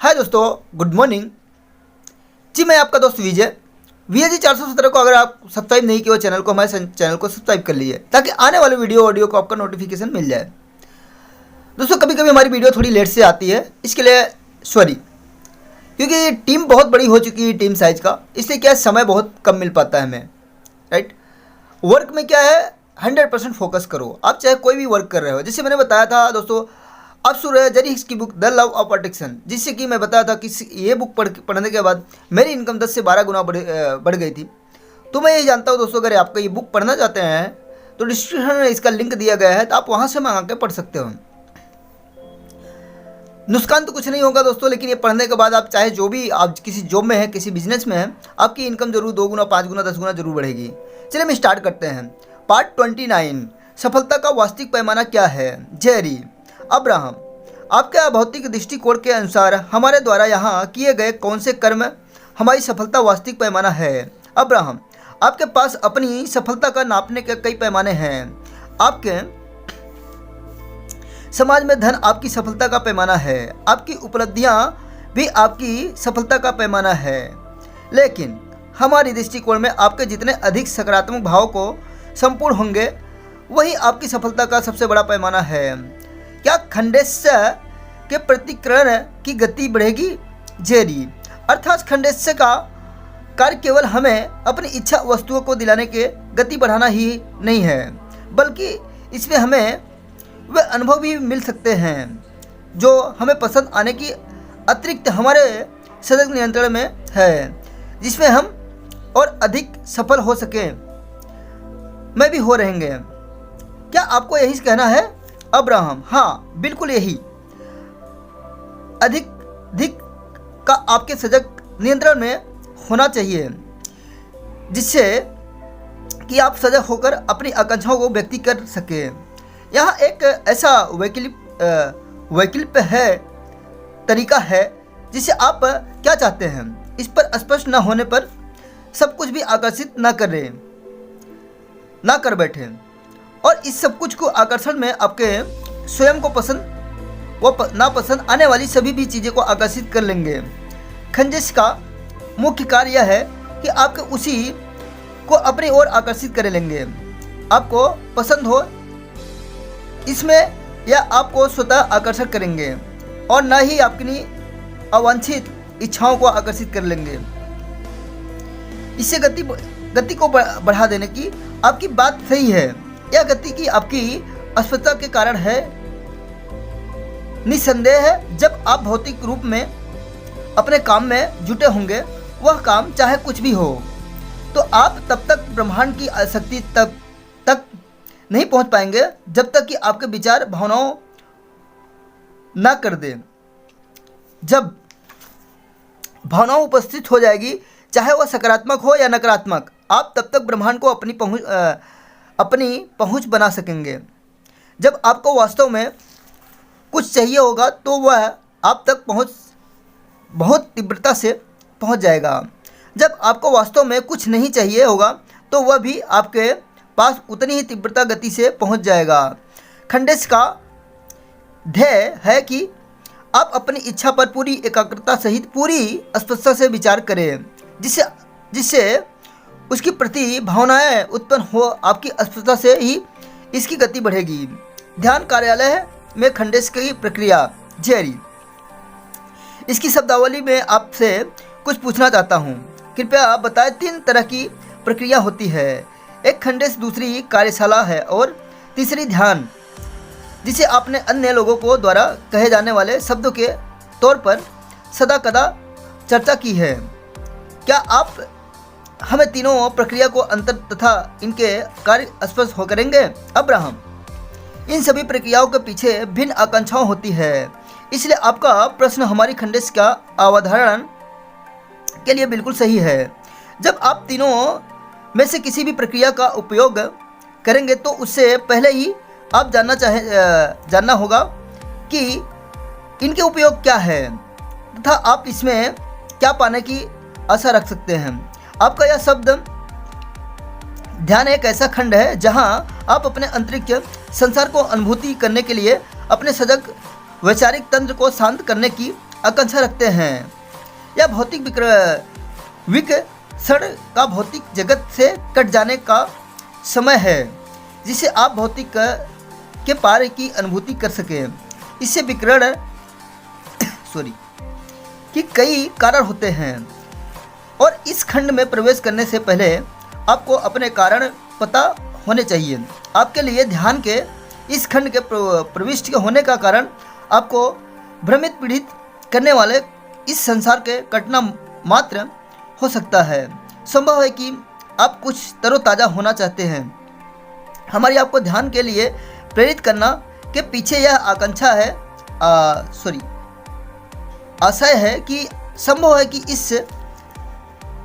हाय दोस्तों, good morning जी। मैं आपका दोस्त विजय जी 417 को अगर आप सब्सक्राइब नहीं किए हो चैनल को, हमारे चैनल को सब्सक्राइब कर लीजिए ताकि आने वाले वीडियो ऑडियो को आपका नोटिफिकेशन मिल जाए। दोस्तों कभी कभी हमारी वीडियो थोड़ी लेट से आती है, इसके लिए सॉरी, क्योंकि टीम बहुत बड़ी हो चुकी है, टीम साइज का, इसलिए क्या है समय बहुत कम मिल पाता है हमें। राइट, वर्क में क्या है 100% फोकस करो, आप चाहे कोई भी वर्क कर रहे हो। जैसे मैंने बताया था दोस्तों, अब शुरू है जेरी हिक्स की book the love of attraction, जिससे कि मैं बताया था कि ये बुक पढ़ने के बाद मेरी इनकम 10 से 12 गुना बढ़ गई थी। तो मैं ये जानता हूँ दोस्तों, अगर आपका ये बुक पढ़ना चाहते हैं तो डिस्क्रिप्शन में इसका लिंक दिया गया है, तो आप वहाँ से मंगा के पढ़ सकते हो। नुकसान तो कुछ नहीं होगा दोस्तों, लेकिन ये पढ़ने के बाद आप चाहे जो भी आप किसी जॉब में है, किसी बिजनेस में है, आपकी इनकम जरूर 2 गुना, 5 गुना, 10 गुना जरूर बढ़ेगी। चलिए हम स्टार्ट करते हैं। पार्ट 29, सफलता का वास्तविक पैमाना क्या है। जेरी अब्राहम, आपके भौतिक दृष्टिकोण के अनुसार हमारे द्वारा यहाँ किए गए कौन से कर्म हमारी सफलता वास्तविक पैमाना है। अब्राहम, आपके पास अपनी सफलता का नापने के कई पैमाने हैं। आपके समाज में धन आपकी सफलता का पैमाना है, आपकी उपलब्धियाँ भी आपकी सफलता का पैमाना है, लेकिन हमारी दृष्टिकोण में आपके जितने अधिक सकारात्मक भाव को संपूर्ण होंगे वही आपकी सफलता का सबसे बड़ा पैमाना है। क्या खंडेश्य के प्रतिकरण की गति बढ़ेगी। जेरी, अर्थात खंडेश्य का कार्य केवल हमें अपनी इच्छा वस्तुओं को दिलाने के गति बढ़ाना ही नहीं है, बल्कि इसमें हमें वे अनुभव भी मिल सकते हैं जो हमें पसंद आने की अतिरिक्त हमारे सजग नियंत्रण में है, जिसमें हम और अधिक सफल हो सकें, मैं भी हो रहेंगे। क्या आपको यही कहना है। अब्राहम, हाँ बिल्कुल यही। अधिक का आपके सजग नियंत्रण में होना चाहिए, जिससे कि आप सजग होकर अपनी आकांक्षाओं को व्यक्त कर सके। यहाँ एक ऐसा वैकल्पिक है, तरीका है जिसे आप क्या चाहते हैं इस पर स्पष्ट न होने पर सब कुछ भी आकर्षित न कर बैठे, और इस सब कुछ को आकर्षण में आपके स्वयं को पसंद व नापसंद आने वाली सभी भी चीज़ों को आकर्षित कर लेंगे। खंजेश का मुख्य कार्य यह है कि आपके उसी को अपनी ओर आकर्षित कर लेंगे, आपको पसंद हो इसमें या आपको स्वतः आकर्षण करेंगे, और न ही अपनी अवांछित इच्छाओं को आकर्षित कर लेंगे। इससे गति को बढ़ा देने की आपकी बात सही है। यह गति की आपकी अस्पष्टता के कारण है। निसंदेह है, जब आप भौतिक रूप में अपने काम में जुटे होंगे, वह काम चाहे कुछ भी हो, तो आप तब तक ब्रह्मांड की आसक्ति तक नहीं पहुंच पाएंगे जब तक कि आपके विचार भावनाओं ना कर दे। जब भावनाओं उपस्थित हो जाएगी, चाहे वह सकारात्मक हो या नकारात्मक, आप तब तक ब्रह्मांड को अपनी पहुंच बना सकेंगे। जब आपको वास्तव में कुछ चाहिए होगा तो वह आप तक बहुत तीव्रता से पहुंच जाएगा। जब आपको वास्तव में कुछ नहीं चाहिए होगा तो वह भी आपके पास उतनी ही तीव्रता गति से पहुंच जाएगा। खंडेश का ध्येय है कि आप अपनी इच्छा पर पूरी एकाग्रता सहित पूरी स्पष्टता से विचार करें, जिससे उसकी प्रति भावनाएं उत्पन्न हो। आपकी स्पष्टता से ही इसकी गति बढ़ेगी। ध्यान कार्यालय में खंडेश की प्रक्रिया। जेरी, इसकी शब्दावली में आपसे कुछ पूछना चाहता हूँ, कृपया बताएं। 3 तरह की प्रक्रिया होती है, एक खंडेश, दूसरी कार्यशाला है और तीसरी ध्यान, जिसे आपने अन्य लोगों को द्वारा कहे जाने वाले शब्दों के तौर पर सदा कदा चर्चा की है। क्या आप हमें तीनों प्रक्रिया को अंतर तथा इनके कार्य स्पष्ट हो करेंगे। अब्राहम, इन सभी प्रक्रियाओं के पीछे भिन्न आकांक्षाएं होती है, इसलिए आपका प्रश्न हमारी खंडेश का अवधारण के लिए बिल्कुल सही है। जब आप तीनों में से किसी भी प्रक्रिया का उपयोग करेंगे तो उससे पहले ही आप जानना होगा कि इनके उपयोग क्या है तथा आप इसमें क्या पाने की आशा रख सकते हैं। आपका यह शब्द ध्यान एक ऐसा खंड है जहां आप अपने अंतरिक्ष संसार को अनुभूति करने के लिए अपने सजग वैचारिक तंत्र को शांत करने की आकांक्षा रखते हैं। यह भौतिक विकसण का भौतिक जगत से कट जाने का समय है, जिसे आप भौतिक के पार की अनुभूति कर सकें। इससे विकिरण कि कई कारण होते हैं और इस खंड में प्रवेश करने से पहले आपको अपने कारण पता होने चाहिए। आपके लिए ध्यान के इस खंड के प्रविष्ट होने का कारण आपको भ्रमित पीड़ित करने वाले इस संसार के कटना मात्र हो सकता है। संभव है कि आप कुछ तरोताज़ा होना चाहते हैं। हमारी आपको ध्यान के लिए प्रेरित करना के पीछे यह आकांक्षा है आशय है कि संभव है कि इस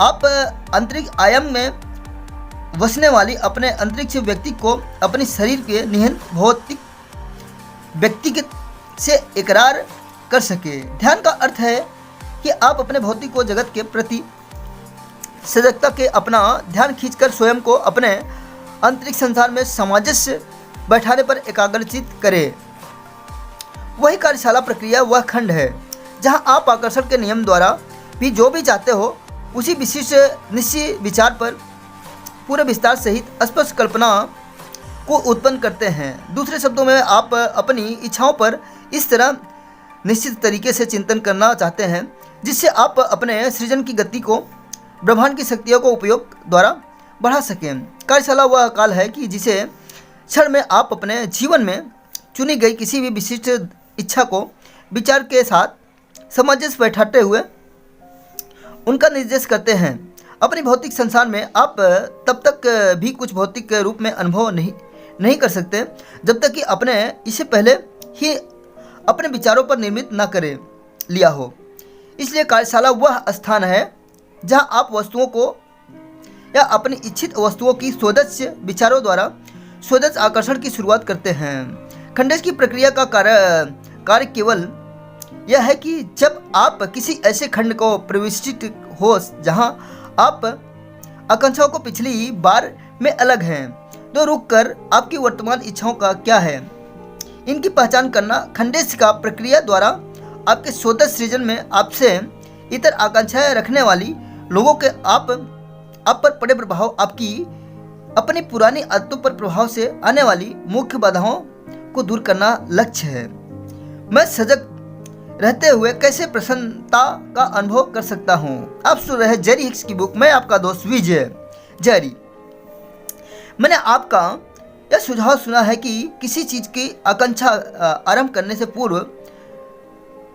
आप अंतरिक्ष आयाम में बसने वाली अपने अंतरिक्ष व्यक्ति को अपने शरीर के निहित भौतिक व्यक्तिगत से इकरार कर सके। ध्यान का अर्थ है कि आप अपने भौतिक जगत के प्रति सजगता के अपना ध्यान खींचकर स्वयं को अपने अंतरिक्ष संसार में सामंजस्य बैठाने पर एकाग्रचित करें। वही कार्यशाला प्रक्रिया वह खंड है जहां आप आकर्षण के नियम द्वारा भी जो भी चाहते हो उसी विशिष्ट निश्चित विचार पर पूरे विस्तार सहित स्पष्ट कल्पना को उत्पन्न करते हैं। दूसरे शब्दों में आप अपनी इच्छाओं पर इस तरह निश्चित तरीके से चिंतन करना चाहते हैं जिससे आप अपने सृजन की गति को ब्रह्मांड की शक्तियों को उपयोग द्वारा बढ़ा सकें। कार्यशाला वह काल है कि जिसे क्षण में आप अपने जीवन में चुनी गई किसी भी विशिष्ट इच्छा को विचार के साथ सामंजस्य बैठाते हुए उनका निर्देश करते हैं। अपने भौतिक संसार में आप तब तक भी कुछ भौतिक रूप में अनुभव नहीं कर सकते जब तक कि अपने इससे पहले ही अपने विचारों पर निर्मित न करे लिया हो। इसलिए कार्यशाला वह स्थान है जहां आप वस्तुओं को या अपनी इच्छित वस्तुओं की स्वदेश विचारों द्वारा स्वदेश आकर्षण की शुरुआत करते हैं। खंडेश की प्रक्रिया का कार्य केवल यह है कि जब आप किसी ऐसे खंड को प्रविष्ट हो जहां आप आकांक्षाओं को पिछली बार में अलग हैं, तो रुक कर आपकी वर्तमान इच्छाओं का क्या है इनकी पहचान करना खंडेश का प्रक्रिया द्वारा आपके स्वतः सृजन में आपसे इतर आकांक्षाएं रखने वाली लोगों के आप पर पड़े प्रभाव आपकी अपनी पुरानी आदतों पर प्रभाव से आने वाली मुख्य बाधाओं को दूर करना लक्ष्य है। मैं सजग रहते हुए कैसे प्रसन्नता का अनुभव कर सकता हूँ। आप सुन रहे जेरी हिक्स की बुक। मैं आपका दोस्त विजय जेरी। मैंने आपका यह सुझाव सुना है कि किसी चीज की आकांक्षा आरंभ करने से पूर्व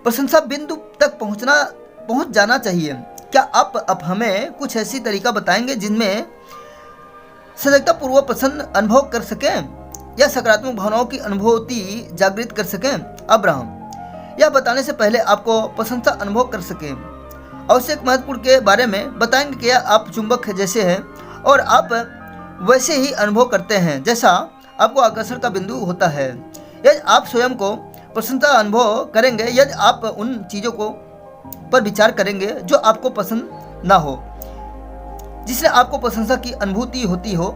प्रशंसा बिंदु तक पहुंच जाना चाहिए। क्या आप अब हमें कुछ ऐसी तरीका बताएंगे जिनमें सजगता पूर्वक प्रसन्न अनुभव कर सकें या सकारात्मक भावनाओं की अनुभूति जागृत कर सकें? अब्राहम यह बताने से पहले आपको प्रशंसा अनुभव कर सकें आवश्यक महत्वपूर्ण के बारे में बताएंगे कि आप चुंबक जैसे हैं और आप वैसे ही अनुभव करते हैं जैसा आपको आकर्षण का बिंदु होता है। यदि आप स्वयं को प्रसन्नता अनुभव करेंगे, यदि आप उन चीज़ों को पर विचार करेंगे जो आपको पसंद ना हो, जिससे आपको प्रशंसा की अनुभूति होती हो,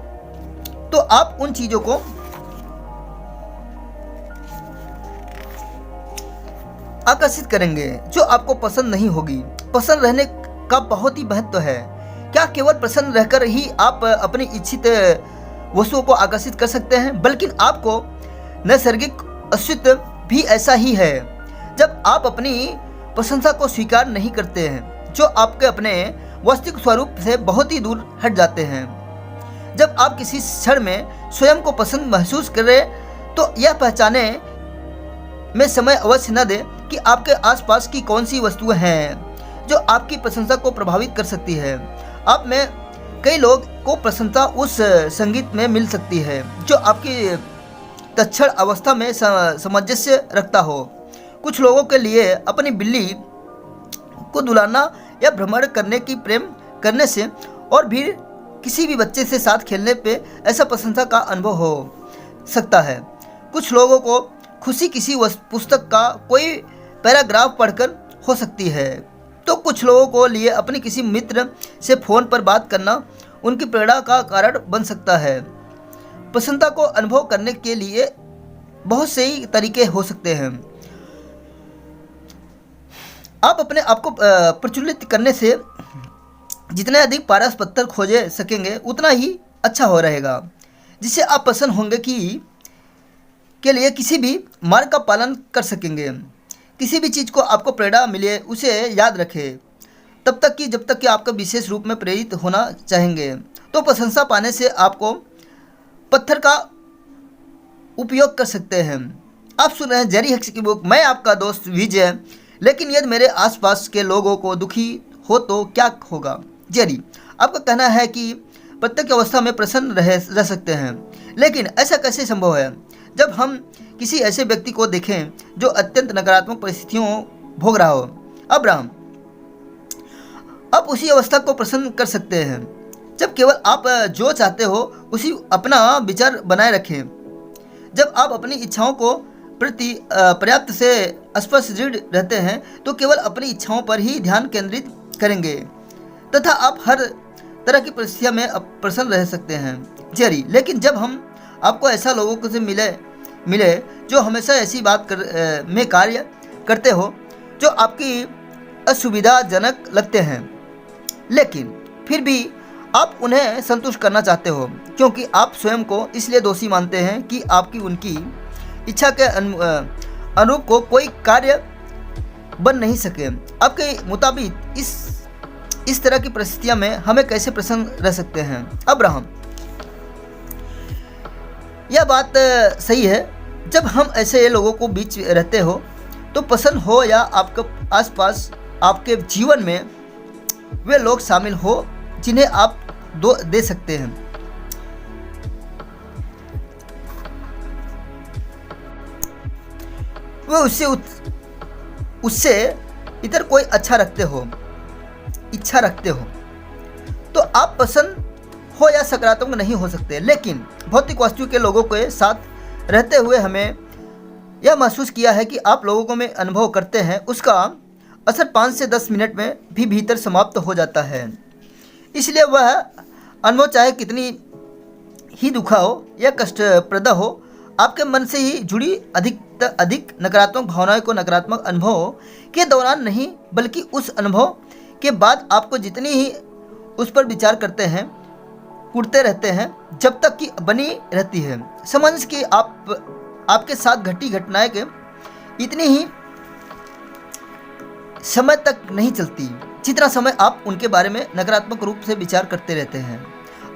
तो आप उन चीज़ों को आकर्षित करेंगे जो आपको पसंद नहीं होगी। पसंद रहने का बहुत ही महत्व है। क्या केवल प्रसन्न रहकर ही आप अपनी इच्छित वस्तुओं को आकर्षित कर सकते हैं, बल्कि आपको नैसर्गिक अस्तित्व भी ऐसा ही है। जब आप अपनी प्रशंसा को स्वीकार नहीं करते हैं, जो आपके अपने वास्तविक स्वरूप से बहुत ही दूर हट जाते हैं। जब आप किसी क्षण में स्वयं को पसंद महसूस करें, तो यह पहचाने में समय अवश्य न दें कि आपके आसपास की कौन सी वस्तुएं हैं जो आपकी प्रशंसा को प्रभावित कर सकती है। आप में कई लोग को प्रसन्नता उस संगीत में मिल सकती है जो आपकी तत्क्षण अवस्था में सामंजस्य रखता हो। कुछ लोगों के लिए अपनी बिल्ली को दुलाना या भ्रमण करने की प्रेम करने से और भी किसी भी बच्चे से साथ खेलने पे ऐसा प्रशंसा का अनुभव हो सकता है। कुछ लोगों को खुशी किसी पुस्तक का कोई पैराग्राफ पढ़कर हो सकती है, तो कुछ लोगों को लिए अपने किसी मित्र से फ़ोन पर बात करना उनकी प्रेरणा का कारण बन सकता है। प्रसन्नता को अनुभव करने के लिए बहुत से ही तरीके हो सकते हैं। आप अपने आप को प्रज्वलित करने से जितने अधिक पारस पत्थर खोजे सकेंगे उतना ही अच्छा हो रहेगा, जिससे आप प्रसन्न होंगे कि के लिए किसी भी मार्ग का पालन कर सकेंगे। किसी भी चीज़ को आपको प्रेरणा मिले उसे याद रखें तब तक कि जब तक कि आपका विशेष रूप में प्रेरित होना चाहेंगे। तो प्रशंसा पाने से आपको पत्थर का उपयोग कर सकते हैं। आप सुन रहे हैं जेरी हिक्स की बुक, मैं आपका दोस्त विजय। लेकिन यदि मेरे आसपास के लोगों को दुखी हो तो क्या होगा? जेरी, आपका कहना है कि प्रत्येक अवस्था में प्रसन्न रह सकते हैं, लेकिन ऐसा कैसे संभव है जब हम किसी ऐसे व्यक्ति को देखें जो अत्यंत नकारात्मक परिस्थितियों भोग रहा हो? अब्राहम, आप उसी अवस्था को प्रसन्न कर सकते हैं जब केवल आप जो चाहते हो उसी अपना विचार बनाए रखें। जब आप अपनी इच्छाओं को प्रति पर्याप्त से स्पष्ट दृढ़ रहते हैं तो केवल अपनी इच्छाओं पर ही ध्यान केंद्रित करेंगे तथा आप हर तरह की परिस्थितियों में प्रसन्न रह सकते हैं। जेरी, लेकिन जब हम आपको ऐसा लोगों से मिले जो हमेशा ऐसी बात में कार्य करते हो जो आपकी असुविधाजनक लगते हैं, लेकिन फिर भी आप उन्हें संतुष्ट करना चाहते हो क्योंकि आप स्वयं को इसलिए दोषी मानते हैं कि आपकी उनकी इच्छा के अनुरूप को कोई कार्य बन नहीं सके। आपके मुताबिक इस तरह की परिस्थितियों में हमें कैसे प्रसन्न रह सकते हैं? अब्राहम, यह बात सही है। जब हम ऐसे लोगों को बीच रहते हो तो पसंद हो या आपके आसपास आपके जीवन में वे लोग शामिल हो जिन्हें आप दे सकते हैं। वे उससे इतर कोई इच्छा रखते हो तो आप पसंद हो या सकारात्मक नहीं हो सकते। लेकिन भौतिक वस्तु के लोगों के साथ रहते हुए हमें यह महसूस किया है कि आप लोगों को में अनुभव करते हैं उसका असर 5 से 10 मिनट में भी भीतर समाप्त हो जाता है। इसलिए वह अनुभव चाहे कितनी ही दुखा हो या कष्टप्रद हो, आपके मन से ही जुड़ी अधिक नकारात्मक भावनाओं को नकारात्मक अनुभव के दौरान नहीं बल्कि उस अनुभव के बाद आपको जितनी ही उस पर विचार करते हैं उड़ते रहते हैं जब तक कि बनी रहती है। समझ कि आपके साथ घटी घटनाएं के इतनी ही समय तक नहीं चलती जितना समय आप उनके बारे में नकारात्मक रूप से विचार करते रहते हैं।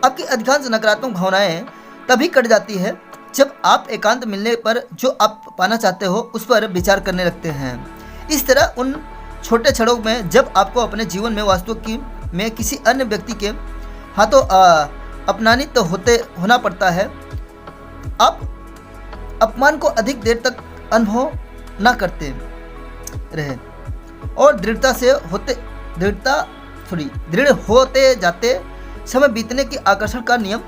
आपकी अधिकांश नकारात्मक भावनाएं तभी कट जाती है जब आप एकांत मिलने पर जो आप पाना चाहते हो उस पर विचार करने लगते हैं। इस तरह उन छोटे क्षणों में जब आपको अपने जीवन में में किसी अन्य व्यक्ति के हाथों अपमानित होना पड़ता है, आप अपमान को अधिक देर तक अनुभव न करते रहे और दृढ़ होते जाते समय बीतने के आकर्षण का नियम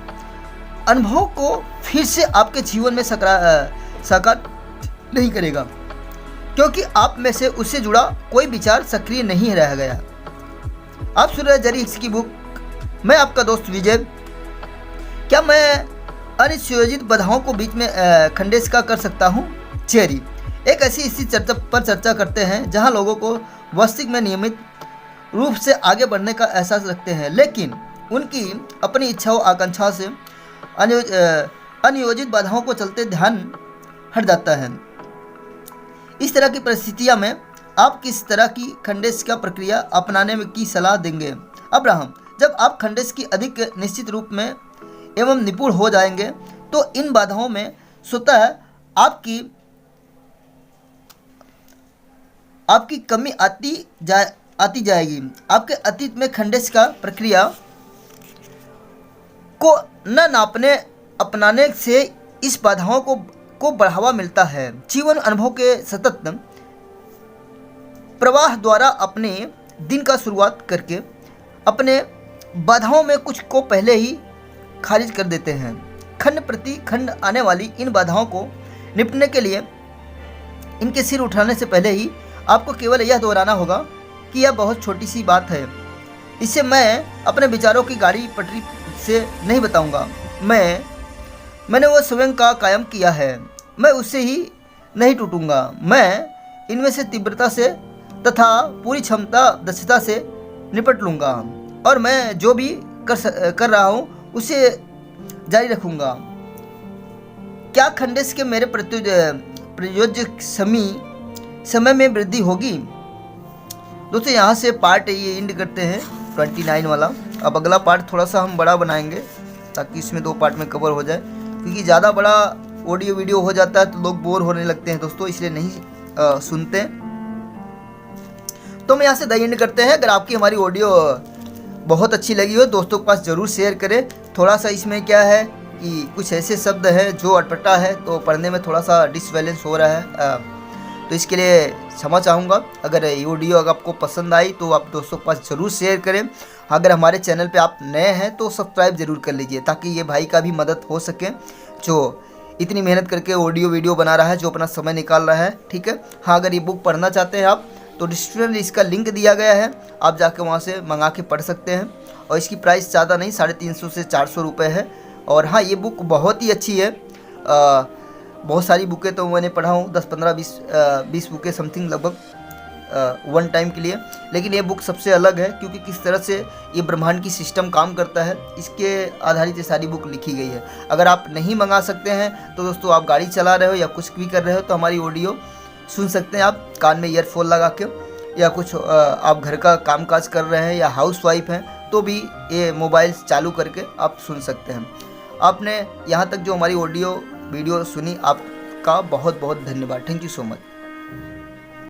अनुभव को फिर से आपके जीवन में साकार नहीं करेगा क्योंकि आप में से उससे जुड़ा कोई विचार सक्रिय नहीं रह गया। आप सुन रहे जेरी हिक्स की बुक, मैं आपका दोस्त विजय। क्या मैं अनिश्चित बाधाओं को बीच में खंडेश का कर सकता हूँ? जेरी, एक ऐसी स्थिति पर चर्चा करते हैं जहाँ लोगों को वास्तविक में नियमित रूप से आगे बढ़ने का एहसास रखते हैं, लेकिन उनकी अपनी इच्छाओं आकांक्षाओं से अनियोजित बाधाओं को चलते ध्यान हट जाता है। इस तरह की परिस्थितियों में आप किस तरह की खंडेश का प्रक्रिया अपनाने की सलाह देंगे? अब्राहम, जब आप खंडेश की अधिक निश्चित रूप में एवं निपुण हो जाएंगे तो इन बाधाओं में स्वतः आपकी कमी आती जाएगी। आपके अतीत में खंडेश का प्रक्रिया को न अपनाने से इस बाधाओं को बढ़ावा मिलता है। जीवन अनुभव के सतत प्रवाह द्वारा अपने दिन का शुरुआत करके अपने बाधाओं में कुछ को पहले ही खारिज कर देते हैं। खंड प्रति खंड आने वाली इन बाधाओं को निपटने के लिए इनके सिर उठाने से पहले ही आपको केवल यह दोहराना होगा कि यह बहुत छोटी सी बात है। इससे मैं अपने विचारों की गाड़ी पटरी से नहीं बताऊंगा। मैंने वो स्वयं का कायम किया है, मैं उससे ही नहीं टूटूंगा। मैं इनमें से तीव्रता से तथा पूरी क्षमता दक्षता से निपट लूँगा और मैं जो भी कर रहा हूँ उसे जारी रखूँगा। क्या खंडेश के मेरे प्रयोज्य समय में वृद्धि होगी? दोस्तों यहाँ से पार्ट ये एंड करते हैं 29 वाला। अब अगला पार्ट थोड़ा सा हम बड़ा बनाएंगे ताकि इसमें 2 पार्ट में कवर हो जाए, क्योंकि ज़्यादा बड़ा ऑडियो वीडियो हो जाता है तो लोग बोर होने लगते हैं दोस्तों, इसलिए नहीं सुनते। तो हम यहाँ से द एंड करते हैं। अगर आपकी हमारी ऑडियो बहुत अच्छी लगी हो दोस्तों के पास ज़रूर शेयर करें। थोड़ा सा इसमें क्या है कि कुछ ऐसे शब्द हैं जो अटपटा है तो पढ़ने में थोड़ा सा डिसबैलेंस हो रहा है, तो इसके लिए क्षमा चाहूँगा। अगर ये वीडियो अगर आपको पसंद आई तो आप दोस्तों के पास ज़रूर शेयर करें। अगर हमारे चैनल पे आप नए हैं तो सब्सक्राइब ज़रूर कर लीजिए ताकि ये भाई का भी मदद हो सके जो इतनी मेहनत करके ऑडियो वीडियो बना रहा है, जो अपना समय निकाल रहा है। ठीक है, हाँ, अगर ये बुक पढ़ना चाहते हैं आप तो डिस्क्रिप्शन में इसका लिंक दिया गया है, आप जाकर वहाँ से मंगा के पढ़ सकते हैं। और इसकी प्राइस ज़्यादा नहीं, 350 से 400 रुपये है। और हाँ, ये बुक बहुत ही अच्छी है। बहुत सारी बुकें तो मैंने पढ़ा हूँ, 10, 15, 20 बुकें समथिंग लगभग वन टाइम के लिए, लेकिन ये बुक सबसे अलग है क्योंकि किस तरह से ये ब्रह्मांड की सिस्टम काम करता है इसके आधारित ये सारी बुक लिखी गई है। अगर आप नहीं मंगा सकते हैं तो दोस्तों आप गाड़ी चला रहे हो या कुछ भी कर रहे हो तो हमारी ऑडियो सुन सकते हैं आप कान में ईयरफोन लगा के, या कुछ आप घर का कामकाज कर रहे हैं या हाउस वाइफ हैं तो भी ये मोबाइल चालू करके आप सुन सकते हैं। आपने यहाँ तक जो हमारी ऑडियो वीडियो सुनी, आपका बहुत बहुत धन्यवाद। Thank you so much.